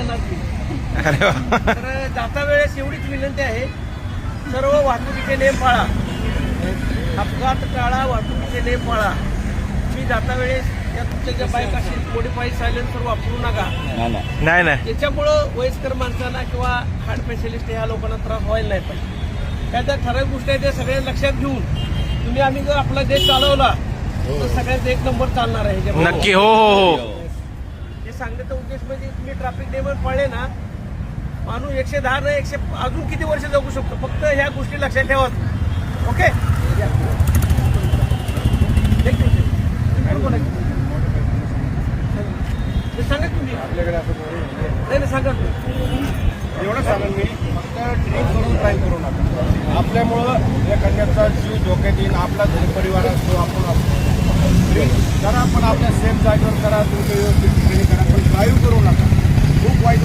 देणार की. अरे वा. तर जाता वेळेस एवढीच विनंती आहे, सर्व वाहतुकीचे नियम पाळा, अपघात टाळा, वाहतुकीचे नियम पाळा. मी जाता वेळेस या तुमच्या ज्या बाईक असेल मोडीफाईड सायलेन्सर वापरू नका. नाही नाही त्याच्यामुळं वयस्कर माणसांना किंवा हार्ट स्पेशलिस्ट ह्या लोकांना त्रास व्हायला नाही पाहिजे. त्या ज्या ठराविक गोष्टी आहेत त्या सगळ्या लक्षात घेऊन तुम्ही आम्ही जर आपला देश चालवला तर सगळ्यात एक नंबर चालणार आहे ह्याच्यामध्ये. नक्की. हो हो हो. हे सांगण्याचा उद्देश म्हणजे तुम्ही ट्रॅफिक नियम पाळले ना, माणूस 110 नाही 100 अजून किती वर्ष जगू शकतो. फक्त ह्या गोष्टी लक्षात ठेवा. ओके. सांगा तुम्ही आपल्याकडे असं नाही सांगा एवढं सांगेन मी, फक्त ड्रिंक करून ड्राईव्ह करू नका. आपल्यामुळं एखाद्याचा जीव धोक्यात येईल, आपला घरी परिवार असतो, आपण असतो. ड्रिंक करा पण आपल्या सेफ जागेवर करा, तुमच्या व्यवस्थित ठिकाणी करा, पण ड्राईव्ह करू नका. खूप वाईट